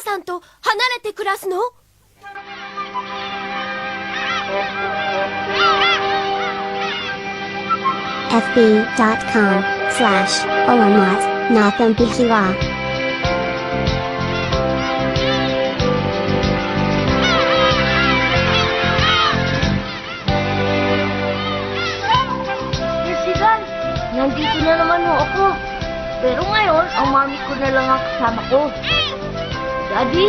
さんと離れて暮らすの？fb.com/alamat.Nathambihiwa Sigan, nandito na naman ho ako. Pero ngayon, ang mami ko na lang ang kasama ko. Daddy,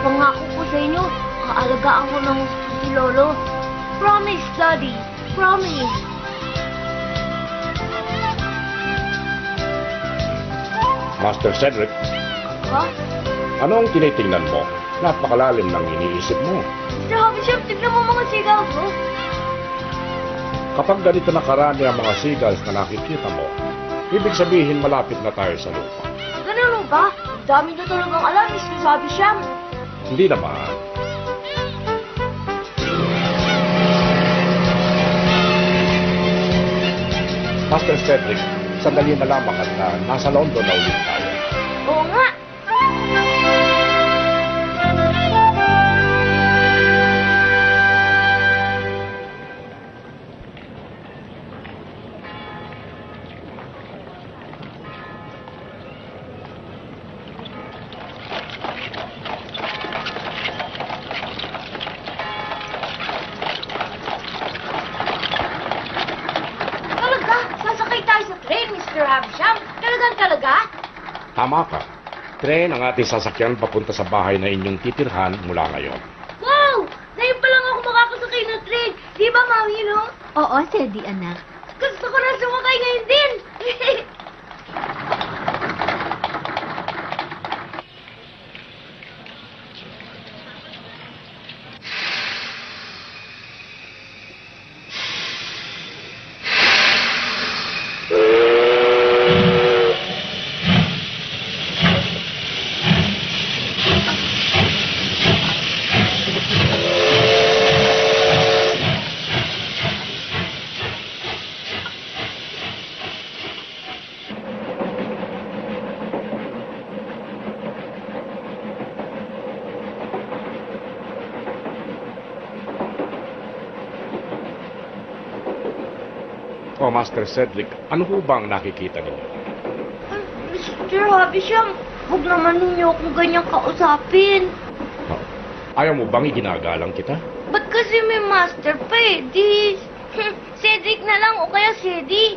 pangako ko sa inyo, kaalagaan ko ng gusto si Lolo. Promise, Daddy. Promise. Master Cedric, Ha? ano ang tinitingnan mo? Napakalalim ng iniisip mo. Sir Havisham, tignan mo mga sigaw ko. Kapag ganito nakarami ang mga seagulls na nakikita mo, ibig sabihin malapit na tayo sa lupa. Ganun ba? Dami na talagang alam, Mr. Havisham. Hindi naman. Master Cedric, sandali na lamang at nasa London na ulit tayo. Oo nga. Talaga? Sasakay tayo sa train, Mr. Havisham? Talaga? Tama ka. Tren ang ating sasakyan papunta sa bahay na inyong titirhan mula ngayon. Wow! Ngayon pa lang ako makakasakay ng train. Di ba, Mami, no? Oo, Teddy, anak. Gusto ko na sumakay ngayon din. O Master Cedric, ano ho bang nakikita ninyo? Mr. Havisham, huwag naman ninyo akong ganyang kausapin. Ha? Ayaw mo bang iginagalang kita? Ba't kasi may master pa eh? Di... Cedric na lang o kaya Cedi.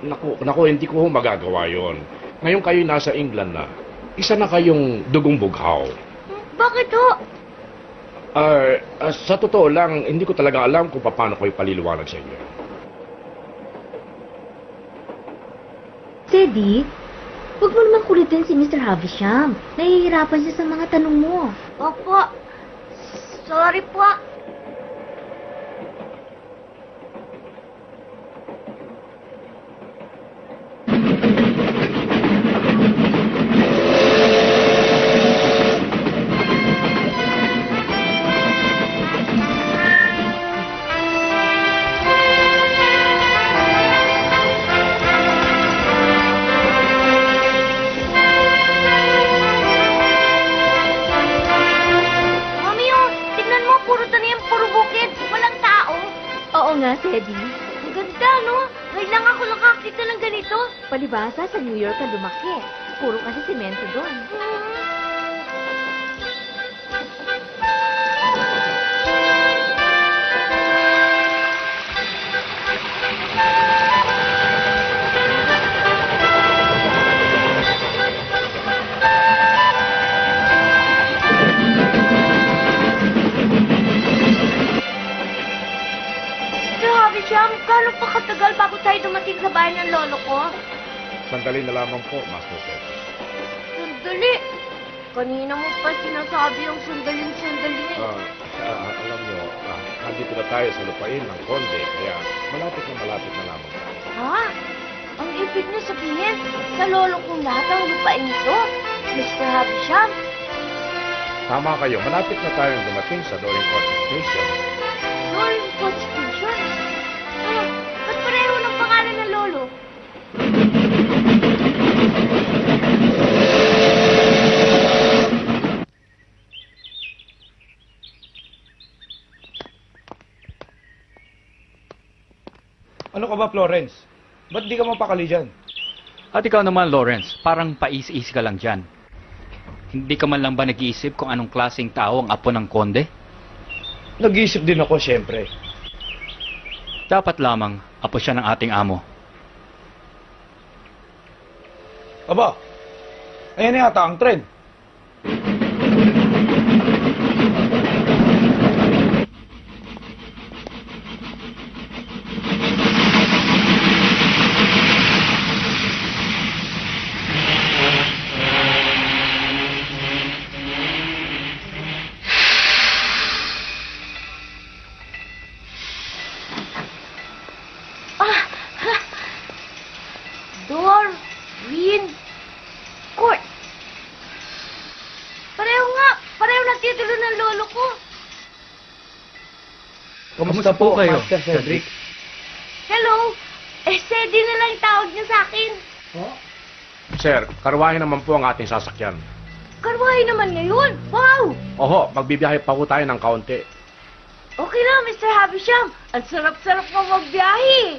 Naku, hindi ko ho magagawa yon. Ngayon kayo nasa England na. Isa na kayong dugong bughaw. Bakit ho? Sa totoo lang, hindi ko talaga alam kung paano ko ipaliliwanag sa inyo. Teddy, huwag mo naman kulitin si Mr. Havisham. Nahihirapan siya sa mga tanong mo. Opo. Sorry po. Mami, oh, tignan mo, puro tanim, puro bukid, walang tao. Oo nga, Teddy. Ang ganda, no? Ngayon lang ako nakakita ng ganito. Palibasa sa New York ka lumaki. Puro kasi semento doon. Mr. Havisham, gano'n pa katagal bago tayo dumating sa bahay ng lolo ko? Sandali na lamang po, Master Cedric. Sandali. Kanina mo pa sinasabi yung sandali. Alam nyo, nandito na tayo sa lupain ng konde, kaya malapit na lamang tayo. Ha? Ang ibig niyo sabihin, sa lolo kong lahat ang lupain ito, Mr. Havisham? Tama kayo, malapit na tayong dumating sa Doringcourt Station. Doringcourt Station? Ah, ba't pareho ng pangalan ng lolo? ba, Florence? Ba't di ka mapakali dyan? At ikaw naman, Lawrence, parang pais-is ka lang dyan. Hindi ka man lang ba nag-iisip kung anong klaseng tao ang apo ng konde? Nag-iisip din ako, syempre. Dapat lamang apo siya ng ating amo. Aba, ayan na yata ang trend. Doreen Court. Pareho na titulo ng lolo ko. Kamusta po kayo, Master Cedric? Hello. Sedi na lang tawag niya sa akin. Sir, karwahe naman po ang ating sasakyan. Karwahe naman ngayon. Wow! Oho, magbibiyahe pa po tayo ng kaunti. Okay na, Mr. Havisham. Ang sarap-sarap mo magbiyahe.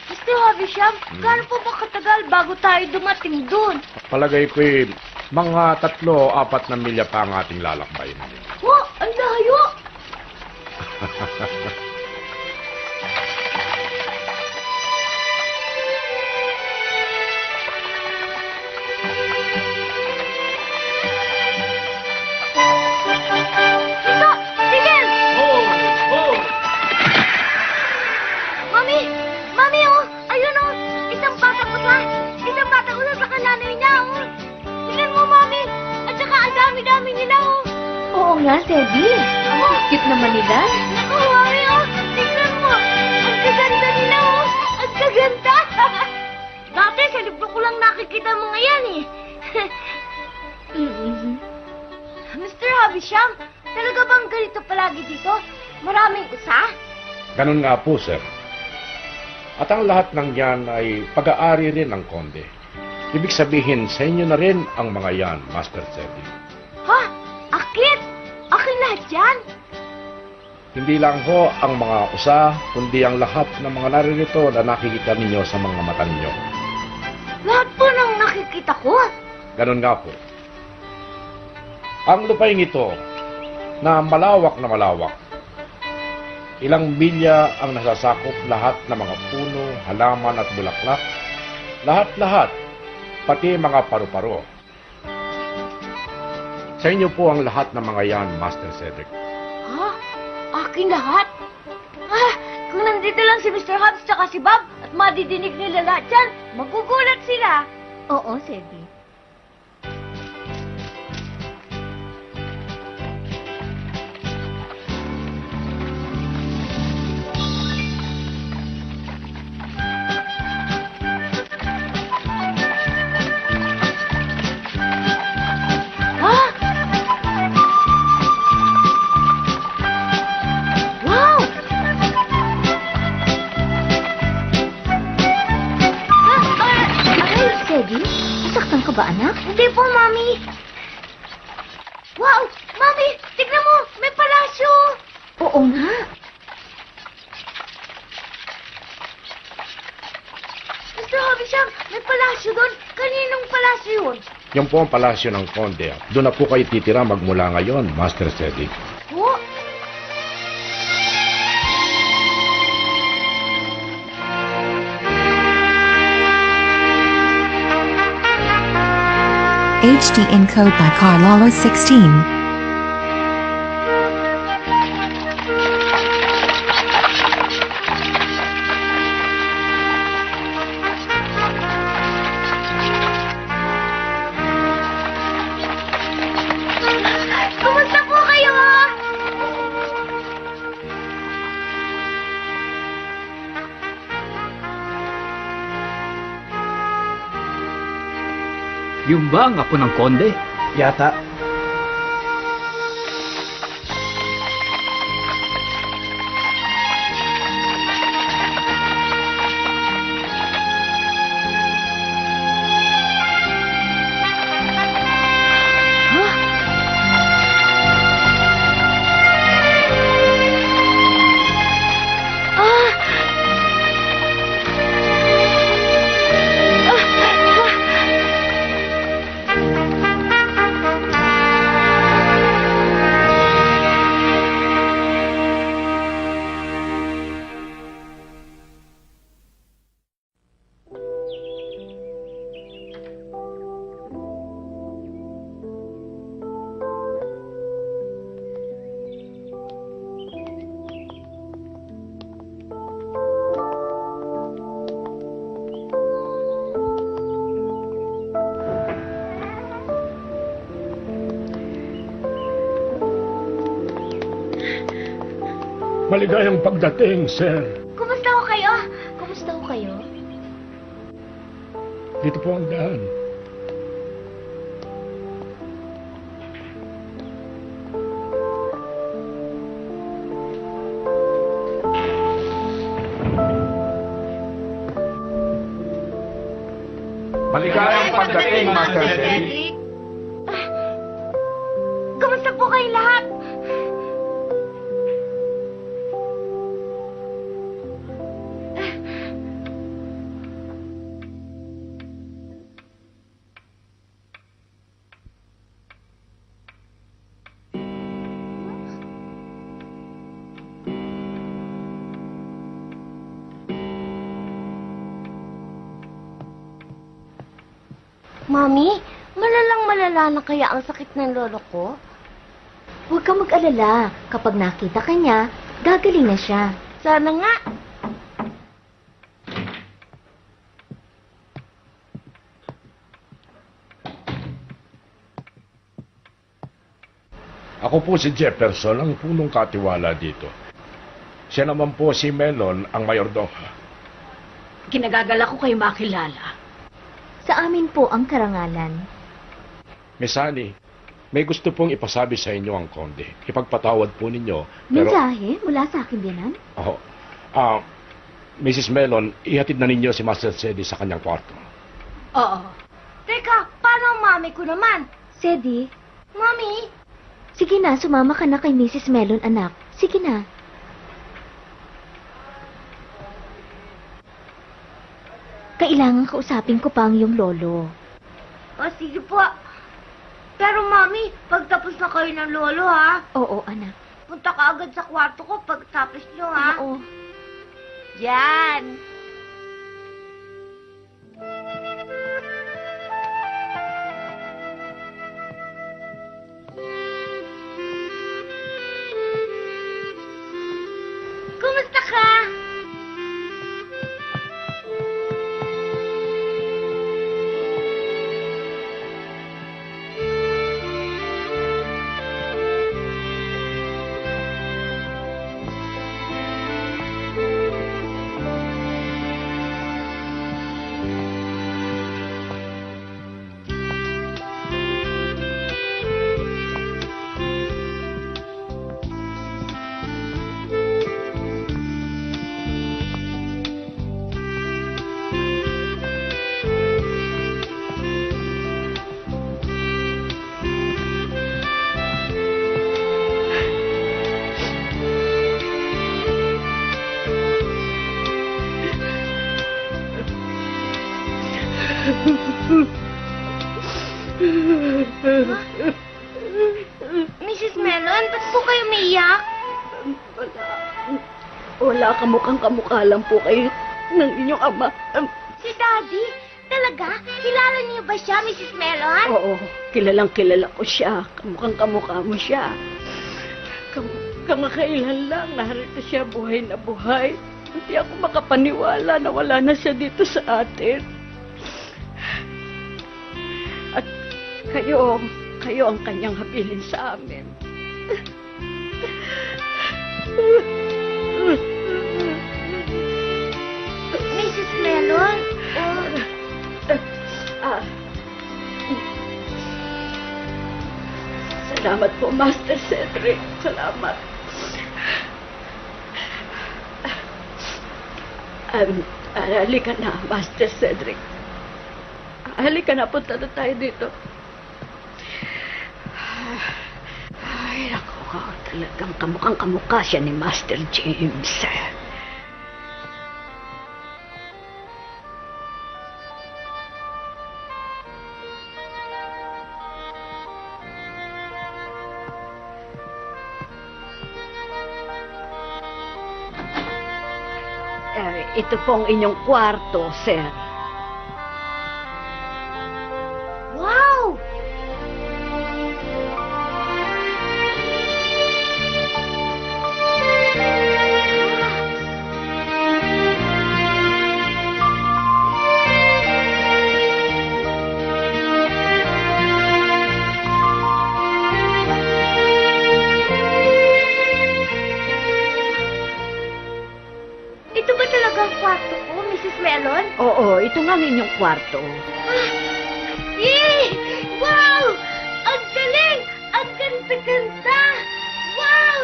Mr. Havisham, gaano po ba katagal bago tayo dumating doon? Palagay ko'y mga 3-4 na milya pa ang ating lalakbayin. Oh, ang layo! Ito! Tigil! Mami! Mami, oh! Ayun, oh! Isang batang usa sa kananay niya, oh! Tingnan mo, Mami! At saka ang dami-dami nila, oh! Oo nga, Teddy. Cute naman nila. Naku, Mami, oh! Tingnan mo! Ang kaganda nila, oh! Ang kaganda! Dati, sa libro ko lang nakikita mga yan, eh. Mr. Havisham, talaga bang ganito palagi dito? Maraming usa? Ganun nga po, sir. At ang lahat ng yan ay pag-aari rin ng konde. Ibig sabihin, sa inyo na rin ang mga yan, Master Cedric. Ha? Akit? Akin lahat yan? Hindi lang ho ang mga usa, kundi ang lahat ng mga naririto na nakikita ninyo sa mga mata ninyo. Lahat po ng nakikita ko. Ganun nga po. Ang lupaing ito, na malawak, ilang milya ang nasasakop lahat ng mga puno, halaman at bulaklak. Lahat-lahat, pati mga paru-paro. Sa inyo po ang lahat ng mga yan, Master Cedric. Ha? Akin lahat? Ah, kung nandito lang si Mr. Hobbs at si Bob at madidinig nila lahat yan, magugulat sila. Oo, Teddy. Ha? Wow! Aray! Teddy, nasaktan ka ba, anak? Hindi po, Mami. Wow! Mami, tignan mo! May palasyo! Oo nga. Mr. Havisham, may palasyo doon. Kaninong palasyo yun? Yan po ang palasyo ng konde. Doon na po kayo titira magmula ngayon, Master Cedric. Oh, HD encode by Carlolo 16. kumusta po kayo? Yung ba ang apo ng konde? Yata. Maligayang pagdating, sir. Kumusta ho kayo? Kumusta ho kayo? Dito po ang daan. Maligayang pagdating, Master Cedric. Kumusta po kayo lahat? Mami, malalang malala na kaya ang sakit ng lolo ko? Huwag kang mag-alala. Kapag nakita ka niya, gagaling na siya. Sana nga. Ako po si Jefferson, ang punong katiwala dito. Siya naman po si Melon, ang mayordomo. Kinagagala ko kayo makilala. Sa amin po ang karangalan. Miss Honey, may gusto pong ipasabi sa inyo ang konde. Ipagpatawad po ninyo. Pero, Mensahe mula sa akin, Bianan? Mrs. Melon, ihatid na ninyo si Master Cedric sa kanyang kwarto. Oo. Teka, paano ang mami ko naman? Sedi, Mami, sige na, sumama ka na kay Mrs. Melon, anak. Sige na. Kailangan kausapin ko pa ang iyong lolo. o sige po. Pero mami, pagtapos na kayo ng lolo ha, Oo, anak. punta ka agad sa kwarto ko pagtapos nyo ha. Oo. Yan. Kumusta ka? Mrs. Melon, ba't po kayo umiiyak? Wala kamukhang kamukha lang po kayo ng inyong ama. Si Daddy? Talaga? Kilala niyo ba siya, Mrs. Melon? Oo, kilalang kilala ko siya. Kamukhang kamukha mo siya. Kamakailan lang, narito siya buhay na buhay. Hindi ako makapaniwala na wala na siya dito sa atin. At kayo ang kanyang habilin sa amin. Mrs. Melon? Salamat po, Master Cedric. Salamat. Halika na, Master Cedric. Halika na, punta na tayo dito. Ay, naku, talagang kamukhang kamukha siya ni Master James. Ito pong inyong kwarto, sir. Wow! Oo, ito nga ang inyong kwarto. Yay! Wow! Ang galing! Ang ganda-ganda! Wow!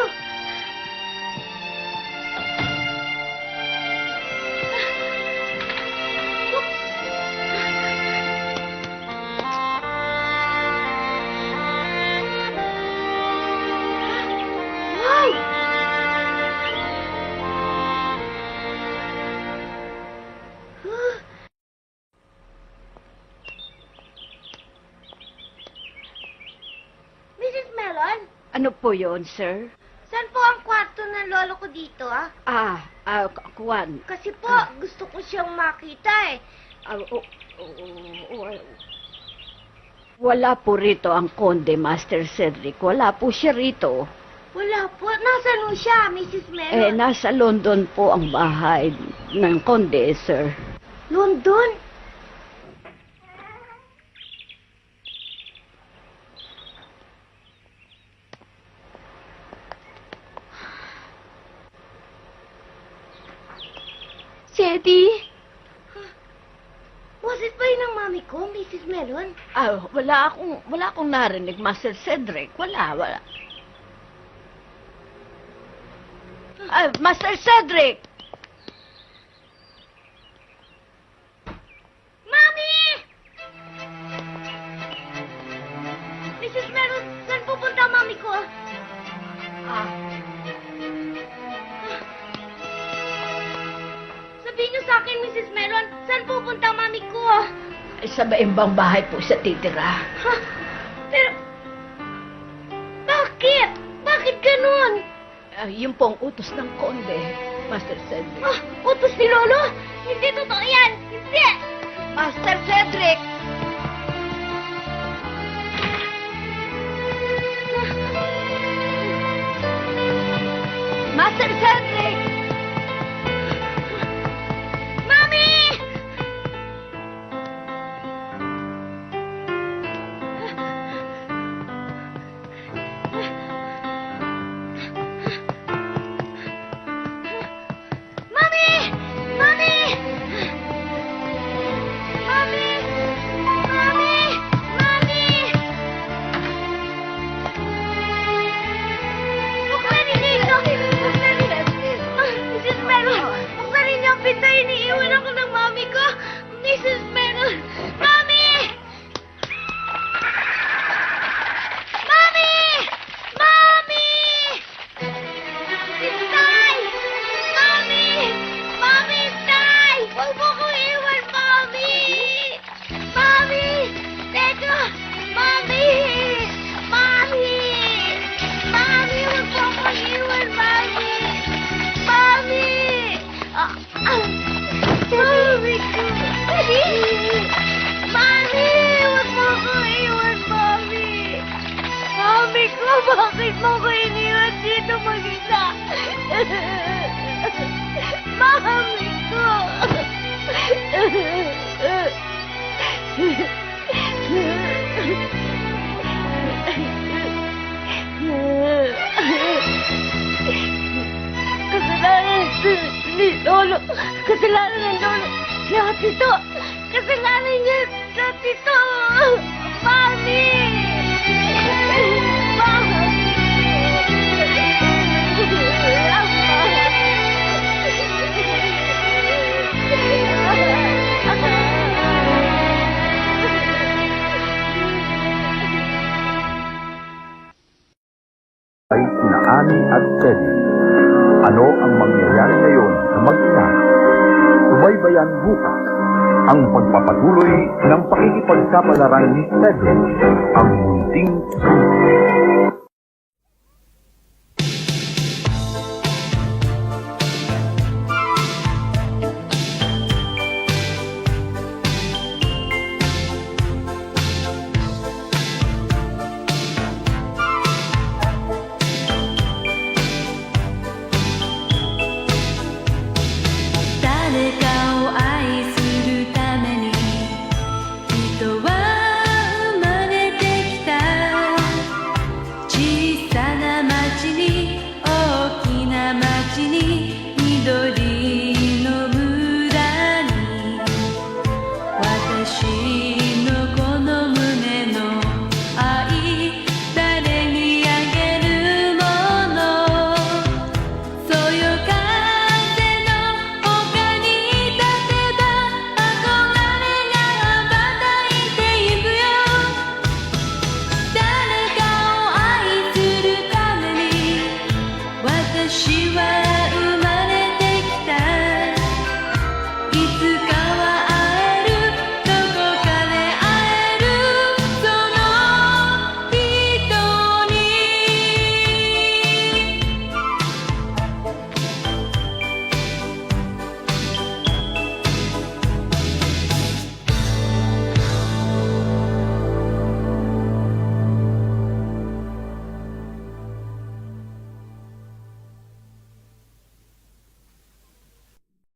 Wow! Mrs. Melon, Ano po yon, sir? saan po ang kwarto ng lolo ko dito, ah? Kuwan. Kasi po, gusto ko siyang makita eh. Wala po rito ang Conde, Master Cedric. Wala po siya rito. Wala po. Nasaan ho siya, Mrs. Melon? Nasa London po ang bahay ng Conde, sir. London? Cedi? Was it ba yun ang mami ko, Mrs. Melon? Wala akong narinig, Master Cedric. Wala. Master Cedric! Mami! Mrs. Melon, saan pupunta ang mami ko? Sabihin niyo sa akin, Mrs. Melon, saan pupunta ang mami ko? Sa maimbang bahay po siya titira. Ha? Pero, bakit? Bakit ganun? Yun po ang utos ng Conde, Master Cedric. Utos ni Lolo? Hindi totoo yan! Hindi! Master Cedric! Master Cedric! Mami! Mami! Mami! Mami! Mami! Mami! Buksan niyo dito! Buksan niyo! Mrs. Melon! Buksan niyo ang pinto! Iniiwan ako ng mami ko! Mrs. Melon! Mami! Mami! Mami! Tay! Mami! Mami! Tay! Huwag mo kong iwan, Mami! Mami! Teka! Mami! Mami! Mami! Huwag mo kong iwan, Mami! Mami! Mami ko! Mami! Huwag mo kong iwan, Mami! Mami ko! Bakit mo ko iniwan dito mag-isa? Mami ko! Kasalanan ni Lolo! Kasalanan ng Lolo! Si Atito! Kasalanan niya si Atito! Mami! Ay sina Ani at Teddy. Ano ang mangyayari ngayon sa mag-ina? Subaybayan bukas ang pagpapatuloy ng pakikipagkapalaran ni Teddy, ang munting susi.